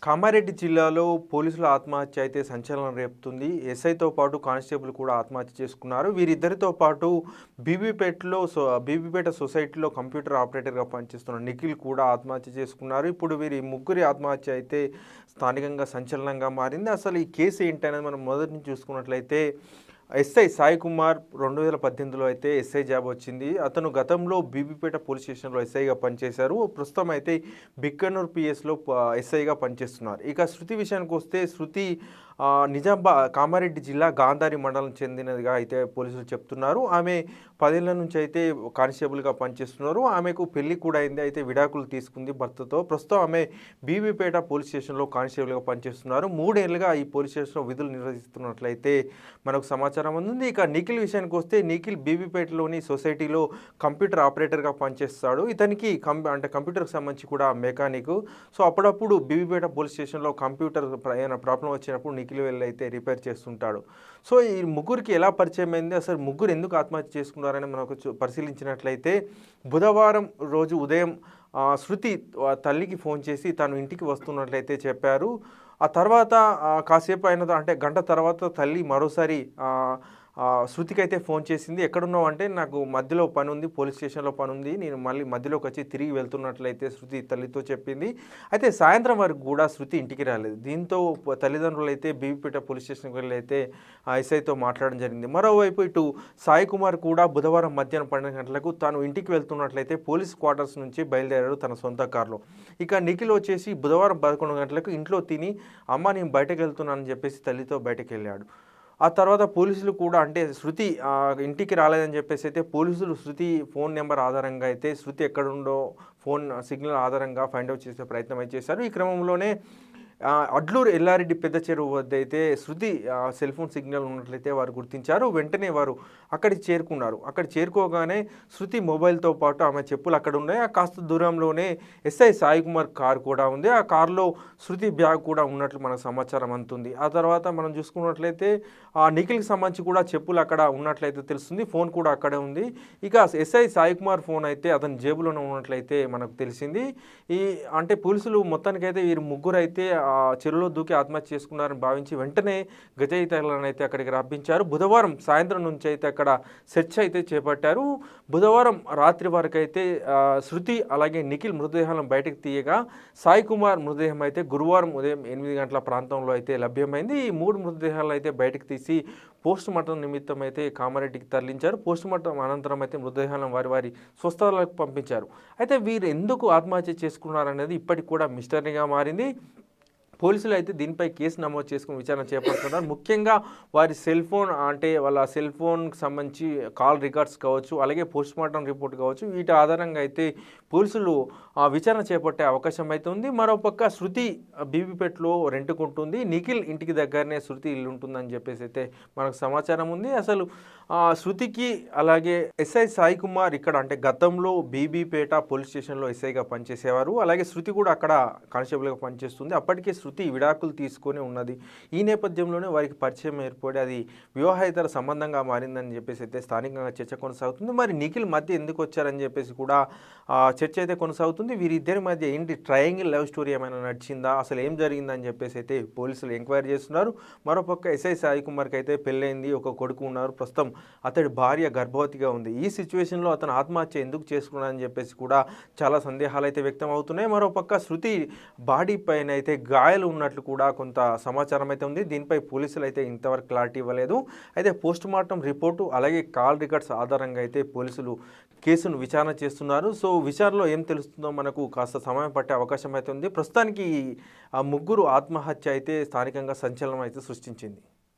కామారెడ్డి జిల్లాలో పోలీసుల ఆత్మహత్య అయితే సంచలనం రేపుతుంది. ఎస్ఐతో పాటు కానిస్టేబుల్ కూడా ఆత్మహత్య చేసుకున్నారు. వీరిద్దరితో పాటు బీబీపేట సొసైటీలో కంప్యూటర్ ఆపరేటర్గా పనిచేస్తున్న నిఖిల్ కూడా ఆత్మహత్య చేసుకున్నారు. ఇప్పుడు వీరి ముగ్గురి ఆత్మహత్య అయితే స్థానికంగా సంచలనంగా మారింది. అసలు ఈ కేసు ఏంటనేది మనం మొదటి నుంచి చూసుకున్నట్లయితే ఎస్ఐ సాయి కుమార్ 2018లో అయితే ఎస్ఐ జాబ్ వచ్చింది. అతను గతంలో బీబీపేట పోలీస్ స్టేషన్లో ఎస్ఐగా పనిచేశారు. ప్రస్తుతం అయితే బిక్కనూరు పిఎస్లో ఎస్ఐగా పనిచేస్తున్నారు. ఇక శృతి విషయానికి వస్తే శృతి కామారెడ్డి జిల్లా గాంధారి మండలం చెందినదిగా అయితే పోలీసులు చెప్తున్నారు. ఆమె 10 ఏళ్ల నుంచి అయితే కానిస్టేబుల్గా పనిచేస్తున్నారు. ఆమెకు పెళ్లి కూడా అయింది. అయితే విడాకులు తీసుకుంది భర్తతో. ప్రస్తుతం ఆమె బీబీపేట పోలీస్ స్టేషన్లో కానిస్టేబుల్గా పనిచేస్తున్నారు. 3 ఏళ్లుగా ఈ పోలీస్ స్టేషన్లో విధులు నిర్వహిస్తున్నట్లయితే మనకు సమాచారం ఉంది. ఇక నిఖిల్ విషయానికి వస్తే నిఖిల్ బీబీపేటలోని సొసైటీలో కంప్యూటర్ ఆపరేటర్గా పనిచేస్తాడు. ఇతనికి కంప్యూటర్కి సంబంధించి కూడా మెకానిక్. సో అప్పుడప్పుడు బీబీపేట పోలీస్ స్టేషన్లో కంప్యూటర్ ఏమైనా ప్రాబ్లం వచ్చినప్పుడు నిఖిల్ వెళ్ళి అయితే రిపేర్ చేస్తుంటాడు. సో ఈ ముగ్గురికి ఎలా పరిచయం అయింది, అసలు ముగ్గురు ఎందుకు ఆత్మహత్య చేసుకున్నారని మనకు పరిశీలించినట్లయితే బుధవారం రోజు ఉదయం శృతి తల్లికి ఫోన్ చేసి తను ఇంటికి వస్తున్నట్లయితే చెప్పారు. ఆ తర్వాత కాసేపు అయిన అంటే గంట తర్వాత తల్లి మరోసారి శృతికి అయితే ఫోన్ చేసింది. ఎక్కడున్నావు అంటే నాకు మధ్యలో పని ఉంది, పోలీస్ స్టేషన్లో పని ఉంది, నేను మళ్ళీ మధ్యలోకి వచ్చి తిరిగి వెళ్తున్నట్లయితే శృతి తల్లితో చెప్పింది. అయితే సాయంత్రం వరకు కూడా శృతి ఇంటికి రాలేదు. దీంతో తల్లిదండ్రులు అయితే బీబీపేట పోలీస్ స్టేషన్కి వెళ్ళి అయితే ఎస్ఐతో మాట్లాడడం జరిగింది. మరోవైపు ఇటు సాయి కుమార్ కూడా బుధవారం మధ్యాహ్నం 12 గంటలకు తాను ఇంటికి వెళ్తున్నట్లయితే పోలీస్ క్వార్టర్స్ నుంచి బయలుదేరాడు తన సొంత కారులో. ఇక నిఖిల్ వచ్చేసి బుధవారం 11 గంటలకు ఇంట్లో తిని అమ్మ నేను బయటకు వెళ్తున్నానని చెప్పేసి తల్లితో బయటకు వెళ్ళాడు. ఆ తర్వాత పోలీసులు కూడా అంటే శృతి ఇంటికి రాలేదని చెప్పేసి అయితే పోలీసులు శృతి ఫోన్ నెంబర్ ఆధారంగా అయితే శృతి ఎక్కడుండో ఫోన్ సిగ్నల్ ఆధారంగా ఫైండ్ అవుట్ చేసే ప్రయత్నం అయితే చేశారు. ఈ క్రమంలోనే అడ్లూరు ఎల్లారెడ్డి పెద్ద చెరువు వద్ద అయితే శృతి సెల్ ఫోన్ సిగ్నల్ ఉన్నట్లయితే వారు గుర్తించారు. వెంటనే వారు అక్కడికి చేరుకున్నారు. అక్కడ చేరుకోగానే శృతి మొబైల్తో పాటు ఆమె చెప్పులు అక్కడ ఉన్నాయి. ఆ కాస్త దూరంలోనే ఎస్ఐ సాయి కుమార్ కారు కూడా ఉంది. ఆ కారులో శృతి బ్యాగ్ కూడా ఉన్నట్లు మనకు సమాచారం అందుతుంది. ఆ తర్వాత మనం చూసుకున్నట్లయితే ఆ నిఖిల్కి సంబంధించి కూడా చెప్పులు అక్కడ ఉన్నట్లయితే తెలుస్తుంది. ఫోన్ కూడా అక్కడే ఉంది. ఇక ఎస్ఐ సాయి కుమార్ ఫోన్ అయితే అతని జేబులోనే ఉన్నట్లయితే మనకు తెలిసింది. అంటే పోలీసులు మొత్తానికైతే వీరు ముగ్గురు అయితే చెరువులో దూకి ఆత్మహత్య చేసుకున్నారని భావించి వెంటనే గజయితలను అయితే అక్కడికి రప్పించారు. బుధవారం సాయంత్రం నుంచి అయితే అక్కడ సెర్చ్ అయితే చేపట్టారు. బుధవారం రాత్రి వరకు అయితే శృతి అలాగే నిఖిల్ మృతదేహాలను బయటకు తీయగా సాయి కుమార్ మృతదేహం అయితే గురువారం ఉదయం 8 గంటల ప్రాంతంలో అయితే లభ్యమైంది. ఈ 3 మృతదేహాలను అయితే బయటకు తీసి పోస్ట్ మార్టం నిమిత్తం అయితే కామారెడ్డికి తరలించారు. పోస్ట్ మార్టం అనంతరం అయితే మృతదేహాలను వారి స్వస్థలాలకు పంపించారు. అయితే వీరు ఎందుకు ఆత్మహత్య చేసుకున్నారనేది ఇప్పటికి కూడా మిస్టరీగా మారింది. పోలీసులు అయితే దీనిపై కేసు నమోదు చేసుకుని విచారణ చేపడుతున్నారు. ముఖ్యంగా వారి సెల్ ఫోన్ అంటే వాళ్ళ సెల్ ఫోన్కి సంబంధించి కాల్ రికార్డ్స్ కావచ్చు, అలాగే పోస్ట్ మార్టం రిపోర్ట్ కావచ్చు, వీటి ఆధారంగా అయితే పోలీసులు విచారణ చేపట్టే అవకాశం అయితే ఉంది. మరోపక్క శృతి బీబీపేటలో రెంట్కుంటుంది. నిఖిల్ ఇంటికి దగ్గరనే శృతి ఇల్లు ఉంటుందని చెప్పేసి అయితే మనకు సమాచారం ఉంది. అసలు శృతికి అలాగే ఎస్ఐ సాయి కుమార్ ఇక్కడ అంటే గతంలో బీబీపేట పోలీస్ స్టేషన్లో ఎస్ఐగా పనిచేసేవారు. అలాగే శృతి కూడా అక్కడ కానిస్టేబుల్గా పనిచేస్తుంది. అప్పటికే శృతి విడాకులు తీసుకొని ఉన్నది. ఈ నేపథ్యంలోనే వారికి పరిచయం ఏర్పడి అది వివాహేతర సంబంధంగా మారిందని చెప్పేసి అయితే స్థానికంగా చర్చ కొనసాగుతుంది. మరి నిఖిల్ మధ్య ఎందుకు వచ్చారని చెప్పేసి కూడా చర్చ అయితే కొనసాగుతుంది. వీరిద్దరి మధ్య ఏంటి ట్రయాంగిల్ లవ్ స్టోరీ ఏమైనా నడిచిందా, అసలు ఏం జరిగిందని చెప్పేసి అయితే పోలీసులు ఎంక్వైరీ చేస్తున్నారు. మరోపక్క ఎస్ఐ సాయి కుమార్కి అయితే పెళ్ళైంది, ఒక కొడుకు ఉన్నారు. ప్రస్తుతం అతడి భార్య గర్భవతిగా ఉంది. ఈ సిచ్యువేషన్లో అతను ఆత్మహత్య ఎందుకు చేసుకున్నారని చెప్పేసి కూడా చాలా సందేహాలు అయితే వ్యక్తం అవుతున్నాయి. మరోపక్క శృతి బాడీ పైన అయితే గాయాలు ఉన్నట్లు కూడా కొంత సమాచారం అయితే ఉంది. దీనిపై పోలీసులు అయితే ఇంతవరకు క్లారిటీ ఇవ్వలేదు. అయితే పోస్ట్ మార్టం రిపోర్టు అలాగే కాల్ రికార్డ్స్ ఆధారంగా అయితే పోలీసులు కేసును విచారణ చేస్తున్నారు. సో విచారణలో ఏం తెలుస్తుందో మనకు కాస్త సమయం పట్టే అవకాశం అయితే ఉంది. ప్రస్తుతానికి ఆ ముగ్గురు ఆత్మహత్య అయితే స్థానికంగా సంచలనం అయితే సృష్టించింది.